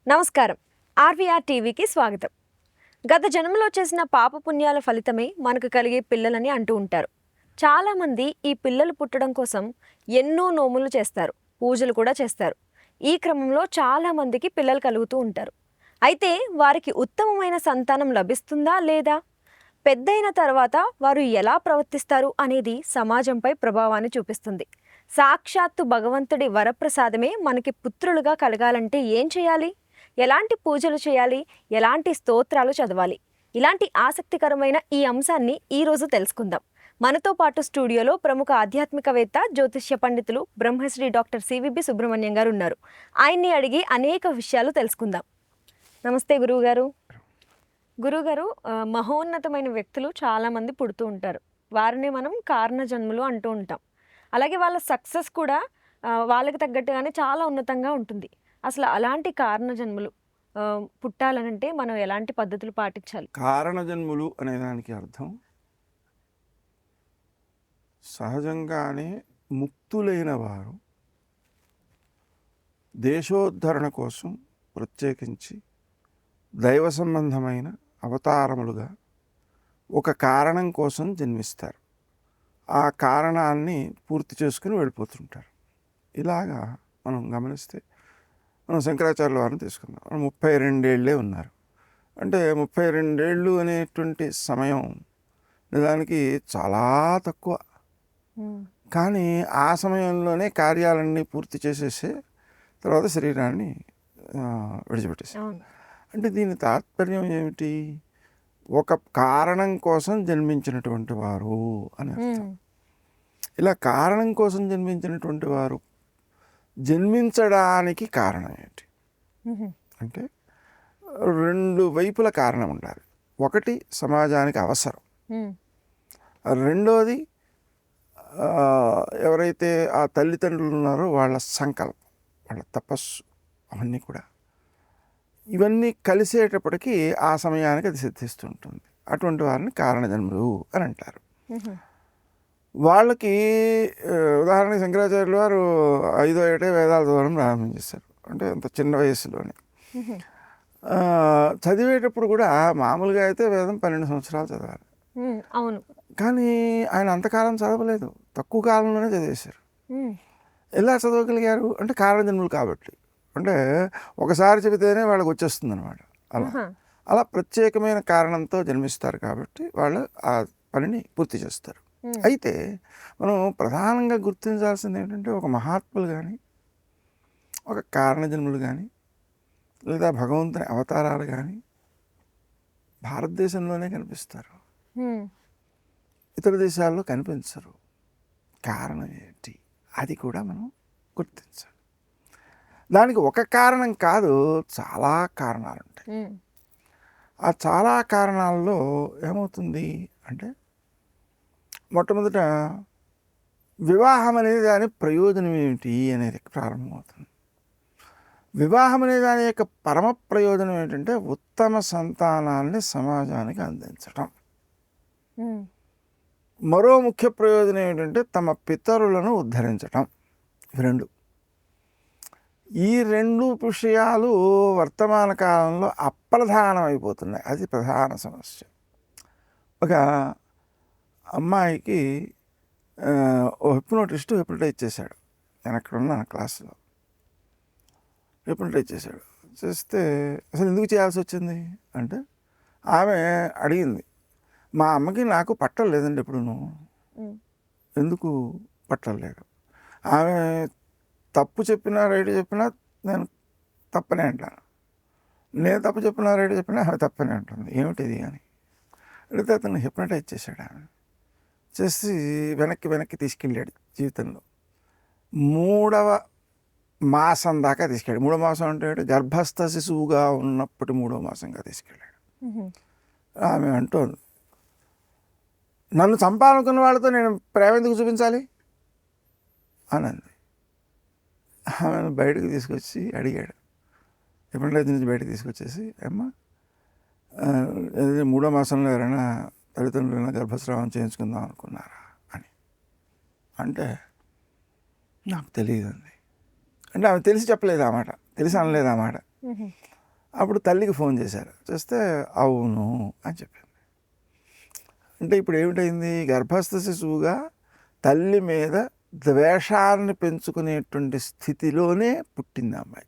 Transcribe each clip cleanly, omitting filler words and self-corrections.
నమస్కారం. ఆర్వీఆర్ టీవీకి స్వాగతం. గత జన్మలో చేసిన పాపపుణ్యాల ఫలితమే మనకు కలిగే పిల్లలని అంటూ ఉంటారు. చాలామంది ఈ పిల్లలు పుట్టడం కోసం ఎన్నో నోములు చేస్తారు, పూజలు కూడా చేస్తారు. ఈ క్రమంలో చాలామందికి పిల్లలు కలుగుతూ ఉంటారు. అయితే వారికి ఉత్తమమైన సంతానం లభిస్తుందా లేదా, పెద్దయిన తర్వాత వారు ఎలా ప్రవర్తిస్తారు అనేది సమాజంపై ప్రభావాన్ని చూపిస్తుంది. సాక్షాత్తు భగవంతుడి వరప్రసాదమే మనకి పుత్రులుగా కలగాలంటే ఏం చేయాలి, ఎలాంటి పూజలు చేయాలి, ఎలాంటి స్తోత్రాలు చదవాలి, ఇలాంటి ఆసక్తికరమైన ఈ అంశాన్ని ఈరోజు తెలుసుకుందాం. మనతో పాటు స్టూడియోలో ప్రముఖ ఆధ్యాత్మికవేత్త, జ్యోతిష్య పండితులు బ్రహ్మశ్రీ డాక్టర్ సివిబి సుబ్రహ్మణ్యం గారు ఉన్నారు. ఆయన్ని అడిగి అనేక విషయాలు తెలుసుకుందాం. నమస్తే గురువుగారు. గురువుగారు, మహోన్నతమైన వ్యక్తులు చాలామంది పుడుతూ ఉంటారు. వారిని మనం కారణ జన్మలు అంటూ ఉంటాం. అలాగే వాళ్ళ సక్సెస్ కూడా వాళ్ళకి తగ్గట్టుగానే చాలా ఉన్నతంగా ఉంటుంది. అసలు అలాంటి కారణ జన్మలు పుట్టాలనంటే మనం ఎలాంటి పద్ధతులు పాటించాలి? కారణ జన్ములు అనే దానికి అర్థం సహజంగానే ముక్తులైన వారు దేశోద్ధరణ కోసం ప్రత్యేకించి దైవ సంబంధమైన అవతారములుగా ఒక కారణం కోసం జన్మిస్తారు. ఆ కారణాన్ని పూర్తి చేసుకుని వెళ్ళిపోతుంటారు. ఇలాగా మనం గమనిస్తే మనం శంకరాచార్యుల వారిని తీసుకుందాం. 32 ఏళ్ళే ఉన్నారు అంటే 32 ఏళ్ళు అనేటువంటి సమయం నిజానికి చాలా తక్కువ. కానీ ఆ సమయంలోనే కార్యాలన్నీ పూర్తి చేసేసే తర్వాత శరీరాన్ని విడిచిపెట్టేసి, అంటే దీని తాత్పర్యం ఏమిటి? ఒక కారణం కోసం జన్మించినటువంటి వారు అని అర్థం. ఇలా కారణం కోసం జన్మించినటువంటి వారు జన్మించడానికి కారణం ఏంటి అంటే 2 వైపుల కారణం ఉండాలి. ఒకటి సమాజానికి అవసరం, రెండోది ఎవరైతే ఆ తల్లిదండ్రులు ఉన్నారో వాళ్ళ సంకల్పం, వాళ్ళ తపస్సు, అవన్నీ కూడా ఇవన్నీ కలిసేటప్పటికీ ఆ సమయానికి అది సిద్ధిస్తుంటుంది. అటువంటి వారిని కారణజన్ములు అని అంటారు. వాళ్ళకి ఉదాహరణకి శంకరాచార్యుల వారు 5వ ఏటే వేదాలు చదవడం ప్రారంభించేశారు. అంటే అంత చిన్న వయసులోనే. చదివేటప్పుడు కూడా మామూలుగా అయితే వేదం 12 సంవత్సరాలు చదవాలి. అవును. కానీ ఆయన అంతకాలం చదవలేదు, తక్కువ కాలంలోనే చదివేశారు. ఎలా చదవగలిగారు అంటే కారణజన్ములు కాబట్టి. అంటే ఒకసారి చెబితేనే వాళ్ళకి వచ్చేస్తుంది అనమాట. అలా ప్రత్యేకమైన కారణంతో జన్మిస్తారు కాబట్టి వాళ్ళు ఆ పనిని పూర్తి చేస్తారు. అయితే మనం ప్రధానంగా గుర్తించాల్సింది ఏంటంటే, ఒక మహాత్ములు కానీ, ఒక కారణజన్ములు కానీ, లేదా భగవంతుని అవతారాలు కానీ భారతదేశంలోనే కనిపిస్తారు, ఇతర దేశాల్లో కనిపించరు. కారణం ఏంటి అది కూడా మనం గుర్తించాలి. దానికి ఒక కారణం కాదు, చాలా కారణాలు ఉంటాయి. ఆ చాలా కారణాల్లో ఏమవుతుంది అంటే, మొట్టమొదట వివాహం అనే దాని ప్రయోజనం ఏమిటి అనేది ప్రారంభమవుతుంది. వివాహం అనే దాని యొక్క పరమ ప్రయోజనం ఏంటంటే ఉత్తమ సంతానాన్ని సమాజానికి అందించటం. మరో ముఖ్య ప్రయోజనం ఏంటంటే తమ పితరులను ఉద్ధరించటం. ఈ రెండు విషయాలు వర్తమాన కాలంలో అప్రధానమైపోతున్నాయి. అది ప్రధాన సమస్య. ఒక అమ్మాయికి ఓ హిప్నటైజ్ చేశాడు. నేను అక్కడ ఉన్నాను క్లాసులో. హిప్నటైజ్ చేస్తే అసలు ఎందుకు చేయాల్సి వచ్చింది అంటే, ఆమె అడిగింది, మా అమ్మకి నాకు పట్టం లేదండి ఎప్పుడును. ఎందుకు పట్టం లేదు? ఆమె తప్పు చెప్పినా రైట్ చెప్పినా నేను తప్పనే అంటాను, నేను తప్పు చెప్పినా రైట్ చెప్పినా ఆమె తప్పనే అంటుంది. ఏమిటిది అని అడిగితే అతను హిప్నటైజ్ చేశాడు. ఆమె చేసి వెనక్కి తీసుకెళ్ళాడు. జీవితంలో 3వ మాసం దాకా తీసుకెళ్ళాడు. 3వ మాసం అంటే గర్భస్థ శిశువుగా ఉన్నప్పటి 3వ మాసంగా తీసుకెళ్ళాడు. ఆమె అంటోంది, నన్ను చంపాలనుకున్న వాళ్ళతో నేను ప్రేమ ఎందుకు చూపించాలి అని అంది. ఆమెను బయటకు తీసుకొచ్చి అడిగాడు. హిప్నటైజ్ నుంచి బయటకు తీసుకొచ్చేసి, అమ్మా 3వ మాసంలో ఎవరైనా తల్లిదండ్రులైనా గర్భస్రావం చేయించుకుందాం అనుకున్నారా అని అంటే, నాకు తెలియదు అంది. అంటే ఆమె తెలిసి చెప్పలేదు ఆ మాట, తెలిసి అనలేదు ఆ మాట. అప్పుడు తల్లికి ఫోన్ చేశారు. చేస్తే అవును అని చెప్పింది. అంటే ఇప్పుడు ఏమిటైంది, గర్భస్థ శిశువుగా తల్లి మీద ద్వేషాన్ని పెంచుకునేటువంటి స్థితిలోనే పుట్టింది అమ్మాయి.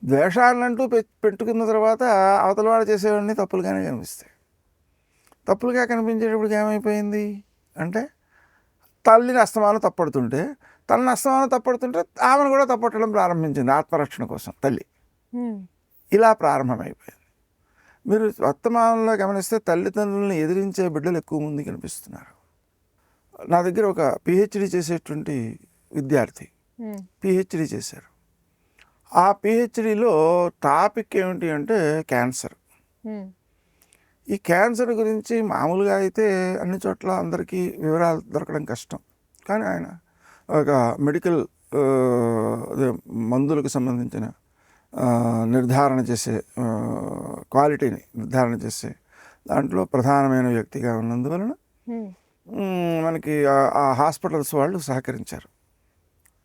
ద్వేషాన్నంటూ పెట్టుకున్న తర్వాత అవతల వాడు చేసేవాడిని తప్పులుగానే కనిపిస్తాయి. తప్పులుగా కనిపించేటప్పటికి ఏమైపోయింది అంటే, తల్లిని అస్తమానం తప్పడుతుంటే, తనని అస్తమానం తప్పడుతుంటే ఆమెను కూడా తప్పట్టడం ప్రారంభించింది ఆత్మరక్షణ కోసం తల్లి. ఇలా ప్రారంభమైపోయింది. మీరు వర్తమానంలో గమనిస్తే తల్లిదండ్రులను ఎదిరించే బిడ్డలు ఎక్కువ మంది కనిపిస్తున్నారు. నా దగ్గర ఒక పిహెచ్డి చేసేటువంటి విద్యార్థి పిహెచ్డి చేశారు. ఆ పిహెచ్డిలో టాపిక్ ఏమిటి అంటే క్యాన్సర్. ఈ క్యాన్సర్ గురించి మామూలుగా అయితే అన్ని చోట్ల అందరికీ వివరాలు దొరకడం కష్టం. కానీ ఆయన ఒక మెడికల్ మందులకు సంబంధించిన నిర్ధారణ చేసే క్వాలిటీని నిర్ధారణ చేసే దాంట్లో ప్రధానమైన వ్యక్తిగా ఉన్నందువలన మనకి ఆ హాస్పిటల్స్ వాళ్ళు సహకరించారు.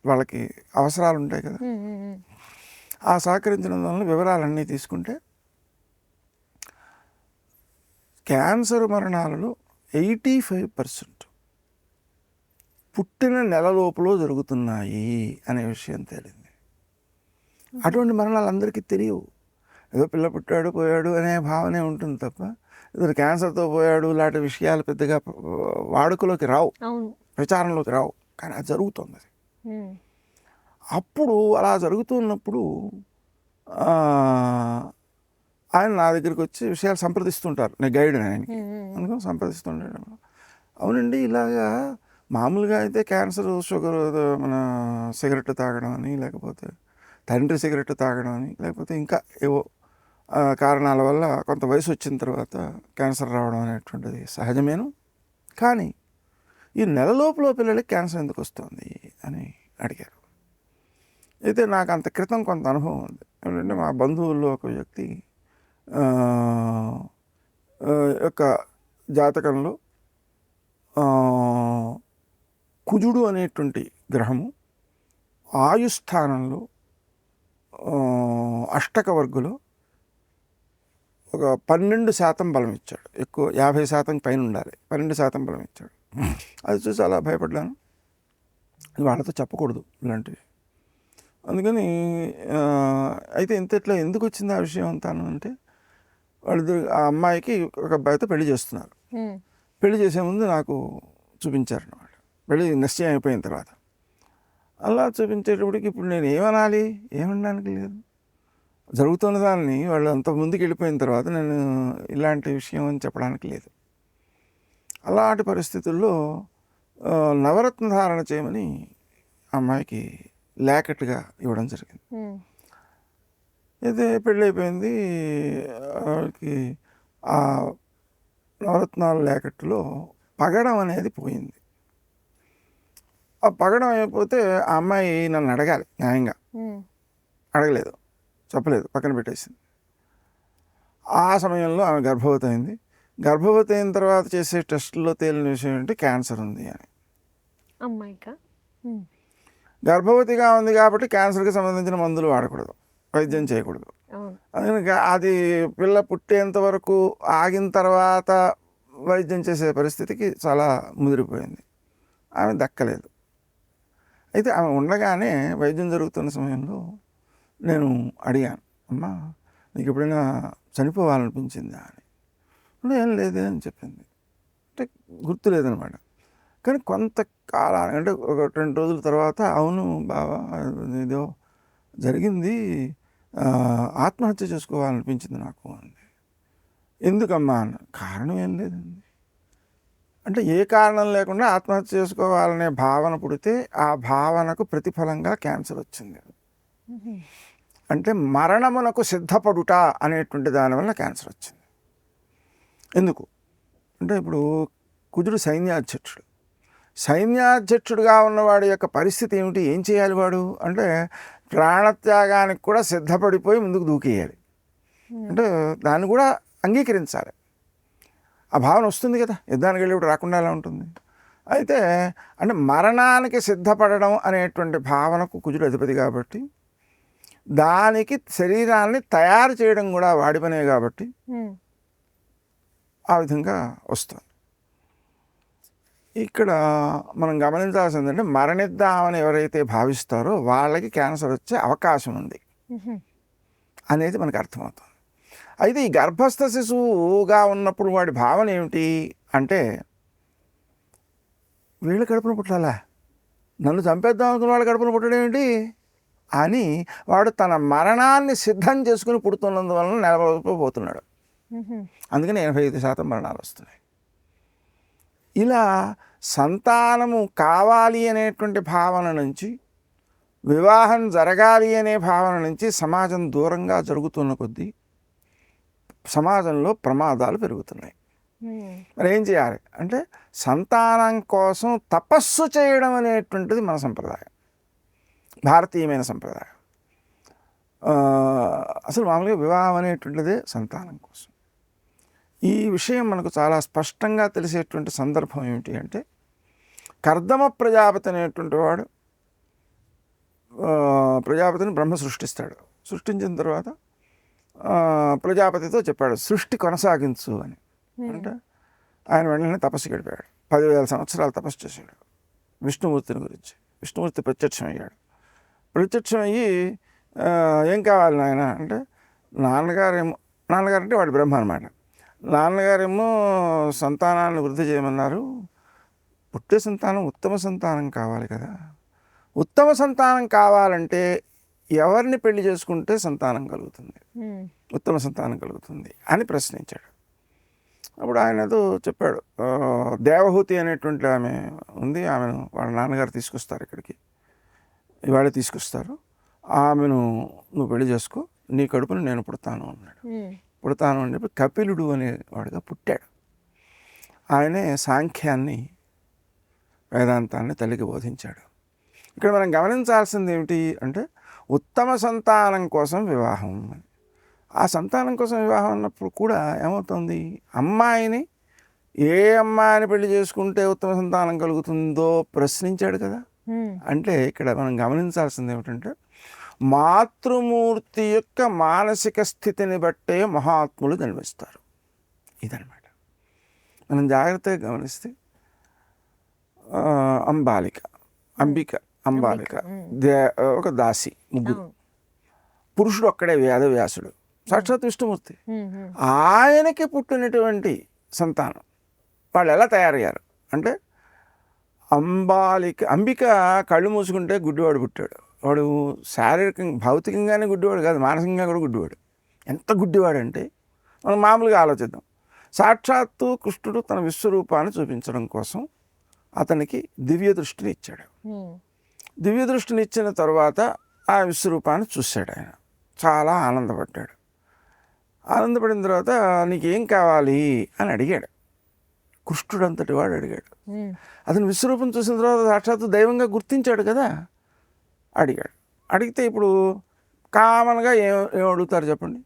వాళ్ళకి అవసరాలు ఉంటాయి కదా, ఆ సహకరించడం వలన వివరాలన్నీ తీసుకుంటే క్యాన్సర్ మరణాలలో 85% పుట్టిన నెల లోపల జరుగుతున్నాయి అనే విషయం తేలింది. అటువంటి మరణాలు అందరికీ తెలియవు. ఏదో పిల్ల పుట్టాడు పోయాడు అనే భావనే ఉంటుంది తప్ప ఇతను క్యాన్సర్తో పోయాడు లాంటి విషయాలు పెద్దగా వాడుకలోకి రావు, ప్రచారంలోకి రావు. కానీ అది జరుగుతుంది. అప్పుడు అలా జరుగుతున్నప్పుడు ఆయన నా దగ్గరికి వచ్చి విషయాలు సంప్రదిస్తుంటారు. నేను గైడ్ ఆయనకి అందుకని సంప్రదిస్తుంటాడు. అవునండి, ఇలాగా మామూలుగా అయితే క్యాన్సర్, షుగర్, మన సిగరెట్ తాగడం అని, లేకపోతే తండ్రి సిగరెట్ తాగడం అని, లేకపోతే ఇంకా ఏవో కారణాల వల్ల కొంత వయసు వచ్చిన తర్వాత క్యాన్సర్ రావడం అనేటువంటిది సహజమేను. కానీ ఈ నెల లోపల పిల్లలకి క్యాన్సర్ ఎందుకు వస్తుంది అని అడిగారు. అయితే నాకు అంత క్రితం కొంత అనుభవం ఉంది. ఏంటంటే మా బంధువుల్లో ఒక వ్యక్తి యొక్క జాతకంలో కుజుడు అనేటువంటి గ్రహము ఆయుస్థానంలో అష్టక వర్గులో ఒక 12% బలం ఇచ్చాడు. ఎక్కువ 50% పైన ఉండాలి, 12% బలం ఇచ్చాడు. అది చూసి అలా భయపడ్డాను. వాళ్ళతో చెప్పకూడదు ఇలాంటివి. అందుకని అయితే ఇంతట్లో ఎందుకు వచ్చింది ఆ విషయం అంతాను అంటే, వాళ్ళిద్దరు ఆ అమ్మాయికి ఒక అబ్బాయితో పెళ్లి చేస్తున్నారు. పెళ్లి చేసే ముందు నాకు చూపించారు అన్నమాట. పెళ్లి నిశ్చయం అయిపోయిన తర్వాత అలా చూపించేటప్పటికి ఇప్పుడు నేను ఏమనాలి, ఏమనడానికి లేదు. జరుగుతున్న దాన్ని వాళ్ళు అంత ముందుకు వెళ్ళిపోయిన తర్వాత నేను ఇలాంటి విషయం అని చెప్పడానికి లేదు. అలాంటి పరిస్థితుల్లో నవరత్న ధారణ చేయమని అమ్మాయికి లేకట్టుగా ఇవ్వడం జరిగింది. అయితే పెళ్ళి అయిపోయింది. వాళ్ళకి ఆ నవరత్నాల లేకట్టులో పగడం అనేది పోయింది. ఆ పగడం అయిపోతే ఆ అమ్మాయి నన్ను అడగాలి, న్యాయంగా అడగలేదు, చెప్పలేదు, పక్కన పెట్టేసింది. ఆ సమయంలో ఆమె గర్భవతి అయింది. గర్భవతి అయిన తర్వాత చేసే టెస్టుల్లో తేలిన విషయం ఏంటి, క్యాన్సర్ ఉంది అని. అమ్మాయికా గర్భవతిగా ఉంది కాబట్టి క్యాన్సర్కి సంబంధించిన మందులు వాడకూడదు, వైద్యం చేయకూడదు. అందుకని అది పిల్ల పుట్టేంత వరకు ఆగిన తర్వాత వైద్యం చేసే పరిస్థితికి చాలా ముదిరిపోయింది. ఆమె దక్కలేదు. అయితే ఆమె ఉండగానే వైద్యం జరుగుతున్న సమయంలో నేను అడిగాను, అమ్మా నీకు ఎప్పుడైనా చనిపోవాలనిపించిందా అని. ఏం లేదే అని చెప్పింది. అంటే గుర్తు లేదనమాట. కానీ కొంతకాలం అంటే ఒక 2 రోజుల తర్వాత, అవును బావా ఏదో జరిగింది, ఆత్మహత్య చేసుకోవాలనిపించింది నాకు అంది. ఎందుకమ్మా అన్న. కారణం ఏం లేదండి. అంటే ఏ కారణం లేకుండా ఆత్మహత్య చేసుకోవాలనే భావన పుడితే ఆ భావనకు ప్రతిఫలంగా క్యాన్సర్ వచ్చింది. అంటే మరణమునకు సిద్ధపడుట అనేటువంటి దానివల్ల క్యాన్సర్ వచ్చింది. ఎందుకు అంటే ఇప్పుడు కుజుడు సైన్యాధ్యక్షుడు. సైన్యాధ్యక్షుడిగా ఉన్నవాడి యొక్క పరిస్థితి ఏమిటి, ఏం చేయాలి వాడు అంటే ప్రాణత్యాగానికి కూడా సిద్ధపడిపోయి ముందుకు దూకేయాలి. అంటే దాన్ని కూడా అంగీకరించాలి. ఆ భావన వస్తుంది కదా, యుద్ధానికి వెళ్ళేప్పుడు రాకుండా ఎలా ఉంటుంది. అయితే అంటే మరణానికి సిద్ధపడడం అనేటువంటి భావనకు కుజుడు అధిపతి కాబట్టి దానికి శరీరాన్ని తయారు చేయడం కూడా వాడి పనే కాబట్టి ఆ విధంగా వస్తుంది. ఇక్కడ మనం గమనించాల్సింది ఏంటంటే మరణిద్దామని ఎవరైతే భావిస్తారో వాళ్ళకి క్యాన్సర్ వచ్చే అవకాశం ఉంది అనేది మనకు అర్థమవుతుంది. అయితే ఈ గర్భస్థ శిశువుగా ఉన్నప్పుడు వాడి భావన ఏమిటి అంటే వీళ్ళ కడుపున పుట్టాలా, నన్ను చంపేద్దాం అనుకున్న వాళ్ళ కడుపున పుట్టడేమిటి అని వాడు తన మరణాన్ని సిద్ధం చేసుకుని పుడుతున్నందువలన నిలబడిపోతున్నాడు. అందుకని 85% మరణాలు వస్తున్నాయి. ఇలా సంతానము కావాలి అనేటువంటి భావన నుంచి, వివాహం జరగాలి అనే భావన నుంచి సమాజం దూరంగా జరుగుతున్న కొద్దీ సమాజంలో ప్రమాదాలు పెరుగుతున్నాయి. మరి ఏం చేయాలి అంటే సంతానం కోసం తపస్సు చేయడం అనేటువంటిది మన సంప్రదాయం, భారతీయమైన సంప్రదాయం. అసలు మామూలుగా వివాహం అనేటువంటిదే సంతానం కోసం. ఈ విషయం మనకు చాలా స్పష్టంగా తెలిసేటువంటి సందర్భం ఏమిటి అంటే కర్దమ ప్రజాపతి అనేటువంటి వాడు ప్రజాపతిని బ్రహ్మ సృష్టిస్తాడు. సృష్టించిన తర్వాత ప్రజాపతితో చెప్పాడు సృష్టి కొనసాగించు అని. అంటే ఆయన వెంటనే తపస్సు గడిపాడు. 10,000 సంవత్సరాలు తపస్సు చేశాడు విష్ణుమూర్తిని గురించి. విష్ణుమూర్తి ప్రత్యక్షమయ్యాడు. ప్రత్యక్షమయ్యి ఏం కావాలి నాయన అంటే నాన్నగారేమో, నాన్నగారు అంటే వాడు బ్రహ్మ అనమాట, నాన్నగారేమో సంతానాన్ని వృద్ధి చేయమన్నారు, పుట్టే సంతానం ఉత్తమ సంతానం కావాలి కదా, ఉత్తమ సంతానం కావాలంటే ఎవరిని పెళ్లి చేసుకుంటే సంతానం కలుగుతుంది, ఉత్తమ సంతానం కలుగుతుంది అని ప్రశ్నించాడు. అప్పుడు ఆయన ఏదో చెప్పాడు, దేవహూతి అనేటువంటి ఆమె ఉంది, ఆమెను వాళ్ళ నాన్నగారు తీసుకొస్తారు ఇక్కడికి, ఇవాళ తీసుకొస్తారు, ఆమెను నువ్వు పెళ్లి చేసుకో, నీ కడుపును నేను పుడతాను అన్నాడు. పుడతాను అని చెప్పి కపిలుడు అనేవాడుగా పుట్టాడు. ఆయనే సాంఖ్యాన్ని, వేదాంతాన్ని తల్లికి బోధించాడు. ఇక్కడ మనం గమనించాల్సింది ఏమిటి అంటే ఉత్తమ సంతానం కోసం వివాహం అని. ఆ సంతానం కోసం వివాహం అన్నప్పుడు కూడా ఏమవుతుంది, అమ్మాయిని ఏ అమ్మాయిని పెళ్లి చేసుకుంటే ఉత్తమ సంతానం కలుగుతుందో ప్రశ్నించాడు కదా. అంటే ఇక్కడ మనం గమనించాల్సింది ఏమిటంటే మాతృమూర్తి యొక్క మానసిక స్థితిని బట్టే మహాత్ములు జన్మిస్తారు. ఇదనమాట మనం జాగ్రత్తగా గమనిస్తే అంబాలిక ఒక దాసి, ముగ్గురు, పురుషుడు ఒక్కడే వేదవ్యాసుడు, సాక్షాత్ విష్ణుమూర్తి, ఆయనకి పుట్టినటువంటి సంతానం వాళ్ళు ఎలా తయారయ్యారు అంటే అంబిక కళ్ళు మూసుకుంటే గుడ్డివాడు పుట్టాడు. వాడు శారీరకంగా భౌతికంగానే గుడ్డివాడు కాదు, మానసికంగా కూడా గుడ్డివాడు. ఎంత గుడ్డివాడు అంటే మనం మామూలుగా ఆలోచిద్దాం. సాక్షాత్తు కృష్ణుడు తన విశ్వరూపాన్ని చూపించడం కోసం అతనికి దివ్య దృష్టిని ఇచ్చాడు. దివ్య దృష్టిని ఇచ్చిన తర్వాత ఆ విశ్వరూపాన్ని చూశాడు. ఆయన చాలా ఆనందపడ్డాడు. ఆనందపడిన తర్వాత నీకేం కావాలి అని అడిగాడు. కృష్ణుడు అంతటి వాడు అడిగాడు. అతను విశ్వరూపం చూసిన తర్వాత సాక్షాత్తు దైవంగా గుర్తించాడు కదా. అడిగాడు. అడిగితే ఇప్పుడు కామన్గా ఏం అడుగుతారు చెప్పండి,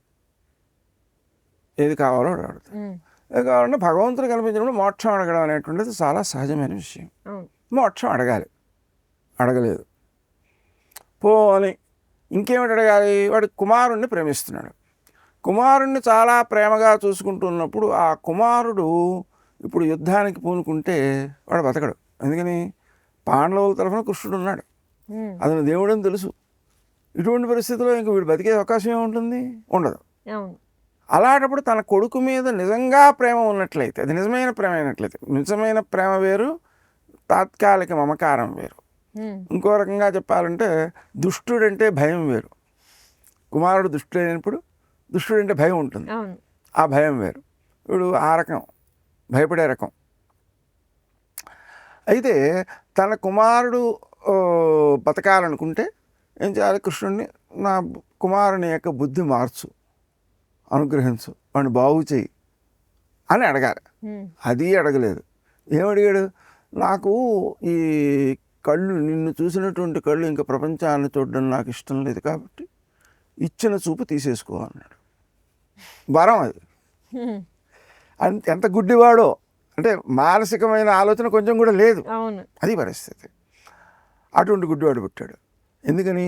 ఏది కావాలో అడుగుతారు. ఏది కావాలంటే భగవంతుడు కనిపించినప్పుడు మోక్షం అడగడం అనేటువంటిది చాలా సహజమైన విషయం. మోక్షం అడగాలి, అడగలేదు. పోని ఇంకేమిటి అడగాలి, వాడు కుమారుణ్ణి ప్రేమిస్తున్నాడు. కుమారుణ్ణి చాలా ప్రేమగా చూసుకుంటున్నప్పుడు ఆ కుమారుడు ఇప్పుడు యుద్ధానికి పూనుకుంటే వాడు బతకడు. ఎందుకని పాండవుల తరఫున కృష్ణుడు ఉన్నాడు, అతను దేవుడని తెలుసు. ఇటువంటి పరిస్థితిలో ఇంక వీడు బతికే అవకాశం ఏముంటుంది, ఉండదు. అలాంటప్పుడు తన కొడుకు మీద నిజంగా ప్రేమ ఉన్నట్లయితే, అది నిజమైన ప్రేమ అయినట్లయితే, నిజమైన ప్రేమ వేరు, తాత్కాలిక మమకారం వేరు. ఇంకో రకంగా చెప్పాలంటే దుష్టుడంటే భయం వేరు. కుమారుడు దుష్టుడైనప్పుడు దుష్టుడంటే భయం ఉంటుంది, ఆ భయం వేరు. వీడు ఆ రకం భయపడే రకం. అయితే తన కుమారుడు బతకాలనుకుంటే ఏం చేయాలి, కృష్ణుడిని నా కుమారుని యొక్క బుద్ధి మార్చు, అనుగ్రహించు, వాడిని బాగు చేయి అని అడగాలి. అది అడగలేదు. ఏమడిగాడు, నాకు ఈ కళ్ళు, నిన్ను చూసినటువంటి కళ్ళు ఇంకా ప్రపంచాన్ని చూడడం నాకు ఇష్టం లేదు కాబట్టి ఇచ్చిన చూపు తీసేసుకో అన్నాడు. వరం అది. ఎంత గుడ్డివాడో అంటే మానసికమైన ఆలోచన కొంచెం కూడా లేదు. అది పరిస్థితి. అటువంటి గుడ్డివాడు పుట్టాడు. ఎందుకని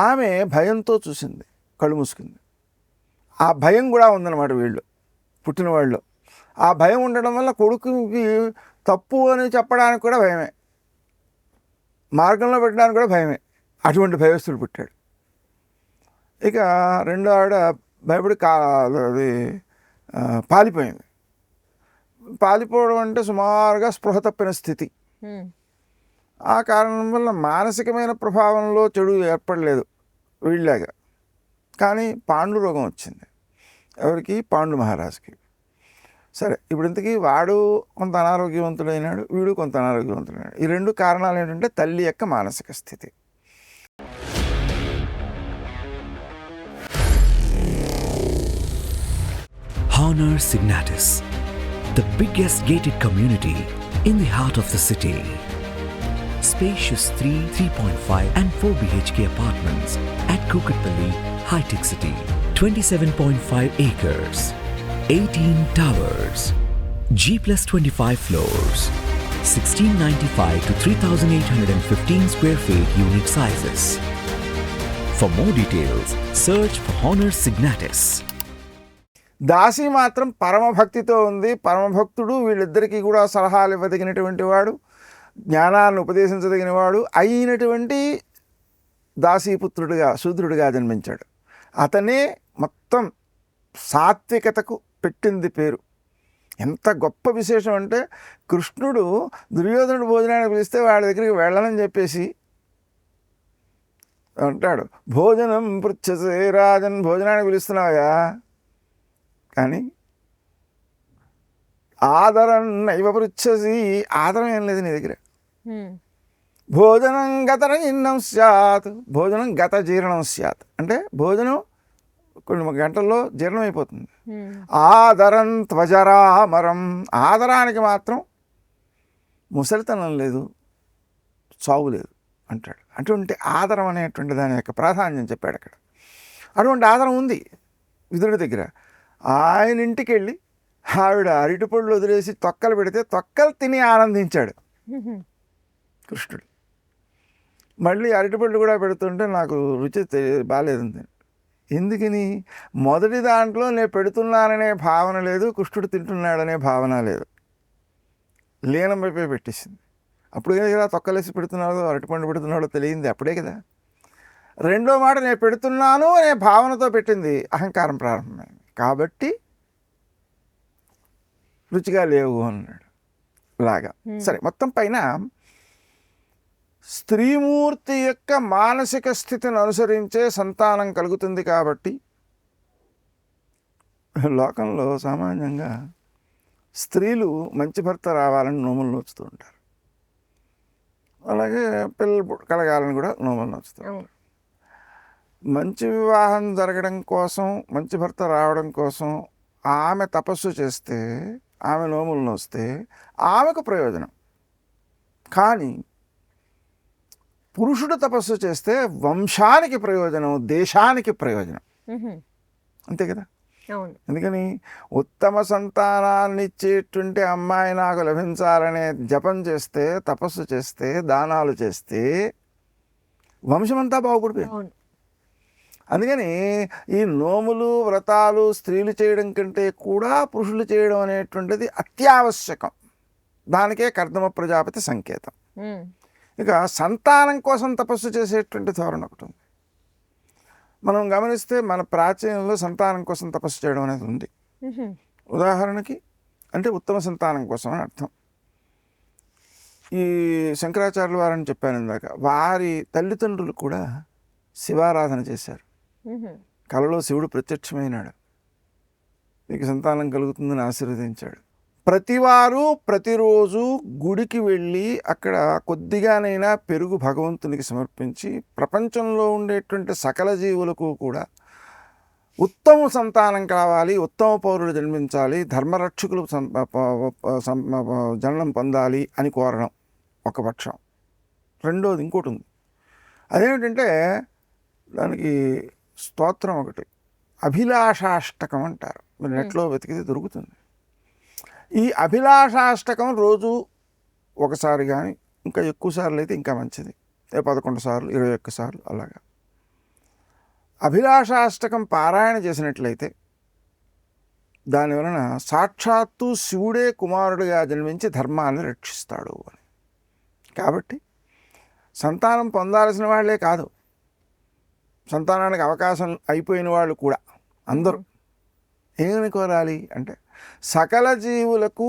ఆమె భయంతో చూసింది, కళ్ళు మూసుకుంది. ఆ భయం కూడా ఉందన్నమాట వీళ్ళు పుట్టిన వాళ్ళు. ఆ భయం ఉండడం వల్ల కొడుకుకి తప్పు అని చెప్పడానికి కూడా భయమే, మార్గంలో పెట్టడానికి కూడా భయమే. అటువంటి భయస్తుడు పుట్టాడు. ఇక రెండో ఆవిడ భయపడి అది పాలిపోయింది. పాలిపోవడం అంటే సుమారుగా స్పృహ తప్పిన స్థితి. ఆ కారణం వల్ల మానసికమైన ప్రభావంలో చెడు ఏర్పడలేదు వీళ్ళలాగా. కానీ పాండు రోగం వచ్చింది. ఎవరికి? పాండు మహారాజుకి. సరే, ఇప్పుడు ఇంతకీ వాడు కొంత అనారోగ్యవంతుడైనాడు, వీడు కొంత అనారోగ్యవంతుడైనాడు. ఈ రెండు కారణాలు ఏంటంటే తల్లి యొక్క మానసిక స్థితి. Honor Signatus, the biggest gated community in the heart of the city. Spacious 3, 3.5 and 4 BHK apartments at Kukatpalli, High-Tech City. 27.5 acres, 18 towers, G+25 floors, 1695 to 3815 square feet unit sizes. For more details, search for Honor Signatus. దాసి మాత్రం పరమభక్తితో ఉంది. పరమభక్తుడు, వీళ్ళిద్దరికీ కూడా సలహాలు ఇవ్వదగినటువంటి వాడు, జ్ఞానాన్ని ఉపదేశించదగిన వాడు అయినటువంటి దాసీపుత్రుడిగా శూద్రుడిగా జన్మించాడు. అతనే మొత్తం సాత్వికతకు పెట్టింది పేరు. ఎంత గొప్ప విశేషం అంటే కృష్ణుడు దుర్యోధనుడు భోజనానికి పిలిస్తే వాడి దగ్గరికి వెళ్ళనని చెప్పేసి అంటాడు, భోజనం పృచ్ఛసే రాజన్, భోజనానికి పిలుస్తున్నావా, కానీ ఆదరం నైవ పృచ్ఛసి, ఆదరం ఏం లేదు నీ దగ్గర. భోజనం గత జీర్ణం స్యాత్, భోజనం గత జీర్ణం స్యాత్ అంటే భోజనం కొన్ని గంటల్లో జీర్ణం అయిపోతుంది. ఆదరం త్వజరామరం, ఆదరానికి మాత్రం ముసలితనం లేదు, చావు లేదు అంటాడు. అటువంటి ఆదరం అనేటువంటి దాని యొక్క ప్రాధాన్యం చెప్పాడు అక్కడ. అటువంటి ఆదరం ఉంది విదురుడి దగ్గర. ఆయన ఇంటికి వెళ్ళి ఆవిడ అరటిపళ్ళు వదిలేసి తొక్కలు పెడితే తొక్కలు తిని ఆనందించాడు కృష్ణుడు. మళ్ళీ అరటిపళ్ళు కూడా పెడుతుంటే నాకు రుచి బాగాలేదండి. ఎందుకని? మొదటి దాంట్లో నేను పెడుతున్నాననే భావన లేదు, కృష్ణుడు తింటున్నాడనే భావన లేదు, లీనం వైపే పెట్టేసింది. అప్పుడు కదా తొక్కలేసి పెడుతున్నాడో అరటిపండు పెడుతున్నాడో తెలియంది అప్పుడే కదా. రెండో మాట నేను పెడుతున్నాను అనే భావనతో పెట్టింది, అహంకారం ప్రారంభమైంది. కాబట్టి రుచిగా లేవు అన్నాడు లాగా. సరే, మొత్తం పైన స్త్రీమూర్తి యొక్క మానసిక స్థితిని అనుసరించే సంతానం కలుగుతుంది. కాబట్టి లోకంలో సామాన్యంగా స్త్రీలు మంచి భర్త రావాలని నోములు నోచుతూ ఉంటారు, అలాగే పిల్లలు కలగాలని కూడా నోములు నోచుతూ ఉంటారు. మంచి వివాహం జరగడం కోసం, మంచి భర్త రావడం కోసం ఆమె తపస్సు చేస్తే, ఆమె నోములు నోస్తే ఆమెకు ప్రయోజనం. కానీ పురుషుడు తపస్సు చేస్తే వంశానికి ప్రయోజనం, దేశానికి ప్రయోజనం. అంతే కదా. ఎందుకని? ఉత్తమ సంతానాన్ని ఇచ్చేటువంటి అమ్మాయి నాకు లభించాలనే జపం చేస్తే, తపస్సు చేస్తే, దానాలు చేస్తే వంశమంతా బాగుపడిపోయింది. అందుకని ఈ నోములు వ్రతాలు స్త్రీలు చేయడం కంటే కూడా పురుషులు చేయడం అనేటువంటిది అత్యావశ్యకం. దానికే కర్దమ ప్రజాపతి సంకేతం. ఇక సంతానం కోసం తపస్సు చేసేటువంటి ధోరణి ఒకటి ఉంది. మనం గమనిస్తే మన ప్రాచీనంలో సంతానం కోసం తపస్సు చేయడం అనేది ఉంది. ఉదాహరణకి అంటే ఉత్తమ సంతానం కోసం అని అర్థం. ఈ శంకరాచార్యుల వారని చెప్పాను ఇందాక, వారి తల్లిదండ్రులు కూడా శివారాధన చేశారు. కలలో శివుడు ప్రత్యక్షమైనాడు, మీకు సంతానం కలుగుతుందని ఆశీర్వదించాడు. ప్రతివారు ప్రతిరోజు గుడికి వెళ్ళి అక్కడ కొద్దిగానైనా పెరుగు భగవంతునికి సమర్పించి ప్రపంచంలో ఉండేటువంటి సకల జీవులకు కూడా ఉత్తమ సంతానం కావాలి, ఉత్తమ పౌరులు జన్మించాలి, ధర్మరక్షకులు జన్మం పొందాలి అని కోరడం ఒక పక్షం. రెండోది ఇంకోటి ఉంది, అదేమిటంటే దానికి స్తోత్రం ఒకటి, అభిలాషాష్టకం అంటారు. మీరు నెట్లో వెతికితే దొరుకుతుంది. ఈ అభిలాషాష్టకం రోజు ఒకసారి కానీ ఇంకా ఎక్కువ సార్లు అయితే ఇంకా మంచిది 11 సార్లు 21 సార్లు అలాగా. అభిలాషాష్టకం పారాయణ చేసినట్లయితే దానివలన సాక్షాత్తు శివుడే కుమారుడిగా జన్మించి ధర్మాన్ని రక్షిస్తాడు అని. కాబట్టి సంతానం పొందాల్సిన వాళ్ళే కాదు, సంతానానికి అవకాశం అయిపోయిన వాళ్ళు కూడా అందరూ ఏమని కోరాలి అంటే సకల జీవులకు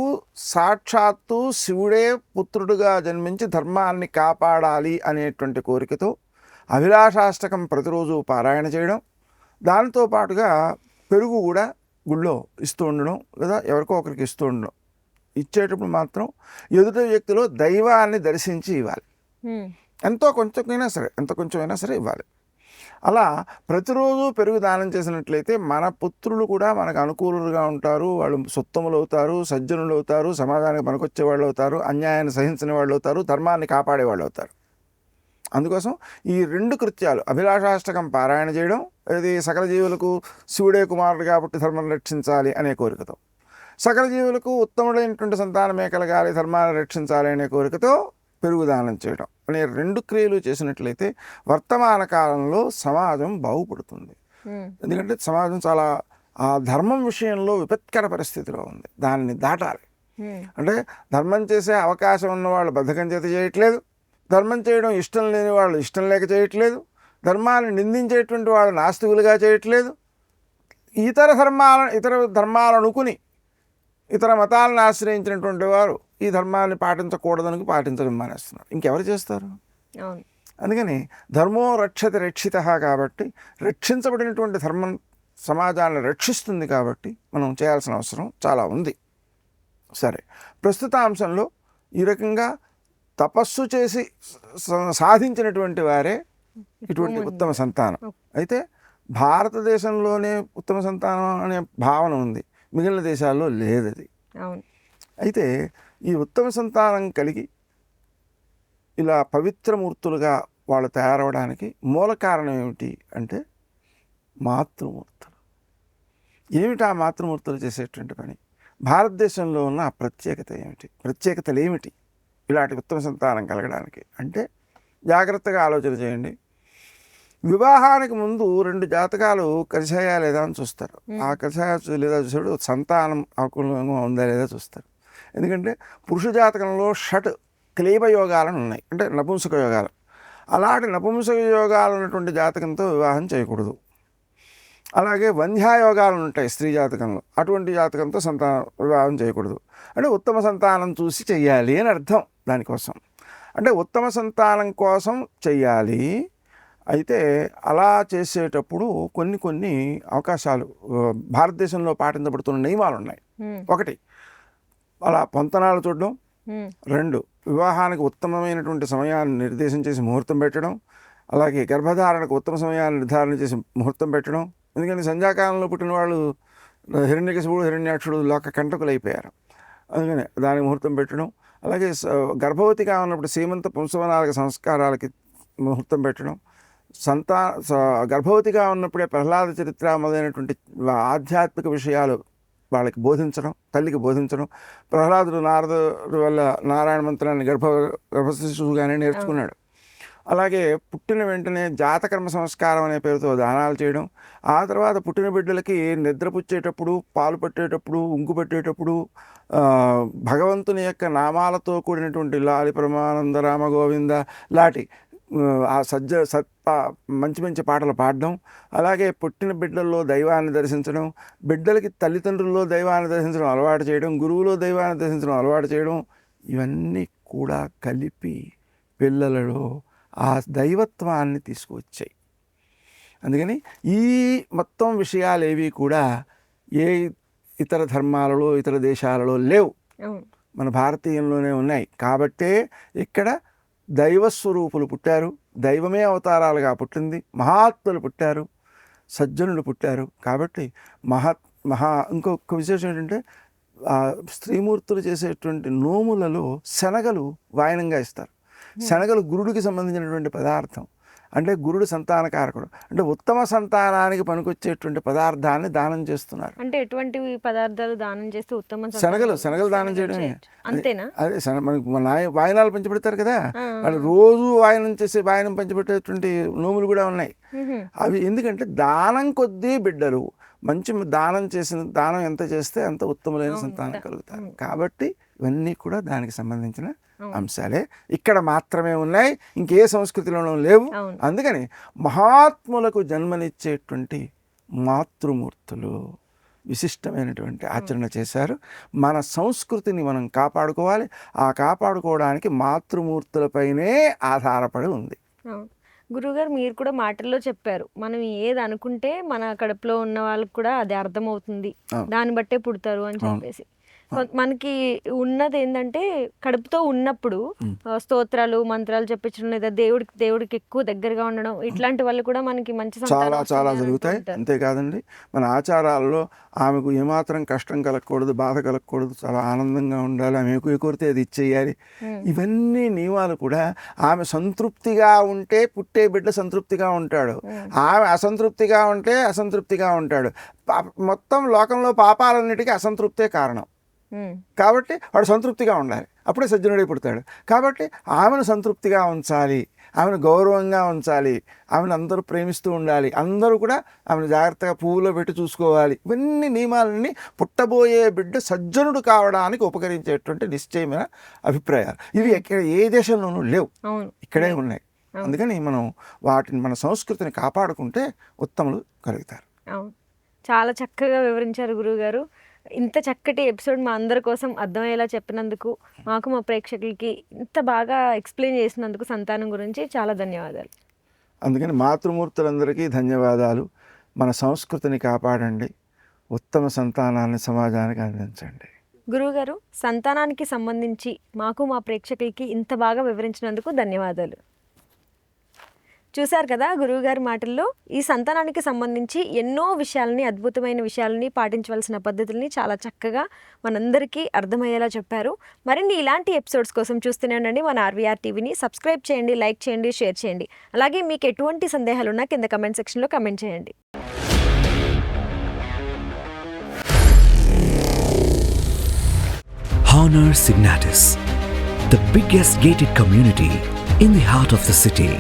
సాక్షాత్తు శివుడే పుత్రుడుగా జన్మించి ధర్మాన్ని కాపాడాలి అనేటువంటి కోరికతో అభిలాషాష్టకం ప్రతిరోజు పారాయణ చేయడం, దానితో పాటుగా పెరుగు కూడా గుళ్ళో ఇస్తూ ఉండడం, లేదా ఎవరికో ఒకరికి ఇస్తూ ఉండడం. ఇచ్చేటప్పుడు మాత్రం ఎదుటి వ్యక్తిలో దైవాన్ని దర్శించి ఇవ్వాలి. ఎంతో కొంచెమైనా సరే ఇవ్వాలి. అలా ప్రతిరోజు పెరుగు దానం చేసినట్లయితే మన పుత్రులు కూడా మనకు అనుకూలుగా ఉంటారు, వాళ్ళు సుత్తములు అవుతారు, సజ్జనులు అవుతారు, సమాజానికి పనికొచ్చే వాళ్ళు అవుతారు, అన్యాయాన్ని సహించిన వాళ్ళు అవుతారు, ధర్మాన్ని కాపాడే వాళ్ళు అవుతారు. అందుకోసం ఈ 2 కృత్యాలు అభిలాషాష్టకం పారాయణ చేయడం, ఇది సకల జీవులకు శివుడే కుమారుడు కాబట్టి ధర్మం రక్షించాలి అనే కోరికతో, సకల జీవులకు ఉత్తముడైనటువంటి సంతానమే కలగాలి, ధర్మాన్ని రక్షించాలి అనే కోరికతో పెరుగు దానం చేయడం అనే 2 క్రియలు చేసినట్లయితే వర్తమాన కాలంలో సమాజం బాగుపడుతుంది. ఎందుకంటే సమాజం చాలా ఆ ధర్మం విషయంలో విపత్కర పరిస్థితిలో ఉంది, దాన్ని దాటాలి. అంటే ధర్మం చేసే అవకాశం ఉన్న వాళ్ళు బద్ధకం చేత చేయట్లేదు, ధర్మం చేయడం ఇష్టం లేని వాళ్ళు ఇష్టం లేక చేయట్లేదు, ధర్మాన్ని నిందించేటువంటి వాళ్ళు నాస్తికులుగా చేయట్లేదు, ఇతర ధర్మాలు అనుకుని ఇతర మతాలను ఆశ్రయించినటువంటి వారు ఈ ధర్మాన్ని పాటించకూడదని పాటించడం మానేస్తున్నారు. ఇంకెవరు చేస్తారు? అందుకని ధర్మో రక్షతి రక్షిత కాబట్టి రక్షించబడినటువంటి ధర్మం సమాజాన్ని రక్షిస్తుంది కాబట్టి మనం చేయాల్సిన అవసరం చాలా ఉంది. సరే, ప్రస్తుత అంశంలో ఈ రకంగా తపస్సు చేసి సాధించినటువంటి వారే ఇటువంటి ఉత్తమ సంతానం. అయితే భారతదేశంలోనే ఉత్తమ సంతానం అనే భావన ఉంది, మిగిలిన దేశాల్లో లేదు అది. అయితే ఈ ఉత్తమ సంతానం కలిగి ఇలా పవిత్రమూర్తులుగా వాళ్ళు తయారవడానికి మూల కారణం ఏమిటి అంటే మాతృమూర్తులు. ఏమిటి ఆ మాతృమూర్తులు చేసేటువంటి పని? భారతదేశంలో ఉన్న ఆ ప్రత్యేకతలు ఏమిటి ఇలాంటి ఉత్తమ సంతానం కలగడానికి అంటే జాగ్రత్తగా ఆలోచన చేయండి. వివాహానికి ముందు 2 జాతకాలు కలిసాయా లేదా అని చూస్తారు. ఆ కలిసాయా లేదా చూసాడు సంతానం అనుకూలంగా ఉందా లేదా చూస్తారు. ఎందుకంటే పురుష జాతకంలో షట్ క్లీబ యోగాలను ఉన్నాయి, అంటే నపుంసక యోగాలు. అలాంటి నపుంసక యోగాలు ఉన్నటువంటి జాతకంతో వివాహం చేయకూడదు. అలాగే వంధ్యాయోగాలు ఉంటాయి స్త్రీ జాతకంలో, అటువంటి జాతకంతో వివాహం చేయకూడదు. అంటే ఉత్తమ సంతానం చూసి చెయ్యాలి అని అర్థం. దానికోసం అంటే ఉత్తమ సంతానం కోసం చెయ్యాలి. అయితే అలా చేసేటప్పుడు కొన్ని అవకాశాలు భారతదేశంలో పాటించబడుతున్న నియమాలు ఉన్నాయి. 1, అలా పొంతనాలు చూడడం. 2, వివాహానికి ఉత్తమమైనటువంటి సమయాన్ని నిర్దేశం చేసి ముహూర్తం పెట్టడం. అలాగే గర్భధారణకు ఉత్తమ సమయాన్ని నిర్ధారణ చేసి ముహూర్తం పెట్టడం. ఎందుకంటే సంధ్యాకాలంలో పుట్టిన వాళ్ళు హిరణ్యకశిపుడు హిరణ్యాక్షుడు లోక కంటకులు అయిపోయారు, అందుకని దానికి ముహూర్తం పెట్టడం. అలాగే గర్భవతిగా ఉన్నప్పుడు సీమంత పుంసవనాలక సంస్కారాలకి ముహూర్తం పెట్టడం. గర్భవతిగా ఉన్నప్పుడే ప్రహ్లాద చరిత్ర మొదలైనటువంటి ఆధ్యాత్మిక విషయాలు వాళ్ళకి బోధించడం, తల్లికి బోధించడం. ప్రహ్లాదుడు నారదుడు వల్ల నారాయణ మంత్రాన్ని గర్భశిశువుగానే నేర్చుకున్నాడు. అలాగే పుట్టిన వెంటనే జాతకర్మ సంస్కారం అనే పేరుతో దానాలు చేయడం. ఆ తర్వాత పుట్టిన బిడ్డలకి నిద్రపుచ్చేటప్పుడు, పాలు పట్టేటప్పుడు, ఉంకు పెట్టేటప్పుడు భగవంతుని యొక్క నామాలతో కూడినటువంటి లాలి పరమానంద రామ గోవింద లాంటి ఆ మంచి పాటలు పాడడం. అలాగే పుట్టిన బిడ్డల్లో దైవాన్ని దర్శించడం, బిడ్డలకి తల్లిదండ్రుల్లో దైవాన్ని దర్శించడం అలవాటు చేయడం, గురువులో దైవాన్ని దర్శించడం అలవాటు చేయడం. ఇవన్నీ కూడా కలిపి పిల్లలలో ఆ దైవత్వాన్ని తీసుకువచ్చాయి. అందుకని ఈ మొత్తం విషయాలేవి కూడా ఏ ఇతర ధర్మాలలో ఇతర దేశాలలో లేవు, మన భారతీయంలోనే ఉన్నాయి. కాబట్టే ఇక్కడ దైవస్వరూపులు పుట్టారు, దైవమే అవతారాలుగా పుట్టింది, మహాత్ములు పుట్టారు, సజ్జనులు పుట్టారు. కాబట్టి ఇంకొక విశేషం ఏంటంటే స్త్రీమూర్తులు చేసేటువంటి నోములలో శనగలు వాయనంగా ఇస్తారు. శనగలు గురుడికి సంబంధించినటువంటి పదార్థం. అంటే గురుడు సంతానకారకుడు, అంటే ఉత్తమ సంతానానికి పనికొచ్చేటువంటి పదార్థాన్ని దానం చేస్తున్నారు. అంటే ఎటువంటి పదార్థాలు దానం చేస్తే ఉత్తమ శనగలు దానం చేయడమే. అంతేనా? అదే మనకు వాయినాలు పంచిపెడతారు కదా, వాళ్ళు రోజు వాయనం పంచిపెట్టేటువంటి నోములు కూడా ఉన్నాయి. అవి ఎందుకంటే దానం కొద్దీ బిడ్డలు మంచి దానం ఎంత చేస్తే అంత ఉత్తములైన సంతానం కలుగుతారు. కాబట్టి ఇవన్నీ కూడా దానికి సంబంధించిన అంశాలే, ఇక్కడ మాత్రమే ఉన్నాయి, ఇంకే సంస్కృతిలోనూ లేవు. అందుకని మహాత్ములకు జన్మనిచ్చేటువంటి మాతృమూర్తులు విశిష్టమైనటువంటి ఆచరణ చేశారు. మన సంస్కృతిని మనం కాపాడుకోవాలి. ఆ కాపాడుకోవడానికి మాతృమూర్తులపైనే ఆధారపడి ఉంది. గురుగారు, మీరు కూడా మాటల్లో చెప్పారు, మనం ఏది అనుకుంటే మన కడుపులో ఉన్న వాళ్ళకి కూడా అది అర్థమవుతుంది, దాన్ని బట్టే పుడతారు అని చెప్పేసి. మనకి ఉన్నది ఏంటంటే కడుపుతో ఉన్నప్పుడు స్తోత్రాలు మంత్రాలు చెప్పించడం, లేదా దేవుడికి ఎక్కువ దగ్గరగా ఉండడం, ఇట్లాంటి వాళ్ళు కూడా మనకి మంచి చాలా జరుగుతాయి. అంతేకాదండి, మన ఆచారాల్లో ఆమెకు ఏమాత్రం కష్టం కలగకూడదు, బాధ కలగకూడదు, చాలా ఆనందంగా ఉండాలి, ఆమె ఎక్కువ కోరితే అది ఇచ్చేయాలి. ఇవన్నీ నియమాలు కూడా ఆమె సంతృప్తిగా ఉంటే పుట్టే బిడ్డ సంతృప్తిగా ఉంటాడు, ఆమె అసంతృప్తిగా ఉంటే అసంతృప్తిగా ఉంటాడు. మొత్తం లోకంలో పాపాలన్నిటికీ అసంతృప్తే కారణం. కాబట్టి వాడు సంతృప్తిగా ఉండాలి, అప్పుడే సజ్జనుడై పుడతాడు. కాబట్టి ఆమెను సంతృప్తిగా ఉంచాలి, ఆమెను గౌరవంగా ఉంచాలి, ఆమెను అందరూ ప్రేమిస్తూ ఉండాలి, అందరూ కూడా ఆమెను జాగ్రత్తగా పువ్వులో పెట్టి చూసుకోవాలి. ఇవన్నీ నియమాలన్నీ పుట్టబోయే బిడ్డ సజ్జనుడు కావడానికి ఉపకరించేటువంటి నిశ్చయమైన అభిప్రాయాలు. ఇవి ఎక్కడ ఏ దేశంలోనూ లేవు, ఇక్కడే ఉన్నాయి. అందుకని మనం వాటిని, మన సంస్కృతిని కాపాడుకుంటే ఉత్తములు కలుగుతారు. చాలా చక్కగా వివరించారు గురువుగారు. ఇంత చక్కటి ఎపిసోడ్ మా అందరి కోసం అర్థమయ్యేలా చెప్పినందుకు, మాకు మా ప్రేక్షకులకి ఇంత బాగా ఎక్స్ప్లెయిన్ చేసినందుకు సంతానం గురించి చాలా ధన్యవాదాలు. అందుకని మాతృమూర్తులందరికీ ధన్యవాదాలు. మన సంస్కృతిని కాపాడండి, ఉత్తమ సంతానాన్ని సమాజానికి అందించండి. గురువుగారు, సంతానానికి సంబంధించి మాకు మా ప్రేక్షకులకి ఇంత బాగా వివరించినందుకు ధన్యవాదాలు. చూశారు కదా గురువుగారి మాటల్లో, ఈ సంతానానికి సంబంధించి ఎన్నో విషయాలని, అద్భుతమైన విషయాలని, పాటించవలసిన పద్ధతుల్ని చాలా చక్కగా మనందరికీ అర్థమయ్యేలా చెప్పారు. మరిన్ని ఇలాంటి ఎపిసోడ్స్ కోసం చూస్తూనే ఉండండి మన ఆర్వీఆర్ టీవీని. సబ్స్క్రైబ్ చేయండి, లైక్ చేయండి, షేర్ చేయండి. అలాగే మీకు ఎటువంటి సందేహాలున్నా కింద కమెంట్ సెక్షన్లో కమెంట్ చేయండి. Honor Signatus, the biggest gated community in the heart of the city.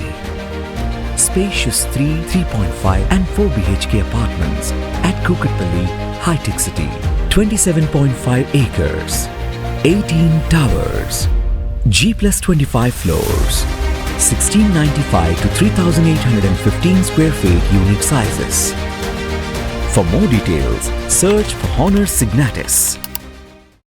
Spacious 3, 3.5 and 4 BHK apartments at Kukatpalli, High-Tech City. 27.5 acres, 18 towers, G+25 floors, 1695 to 3815 square feet unit sizes. For more details, search for Honor Signatus.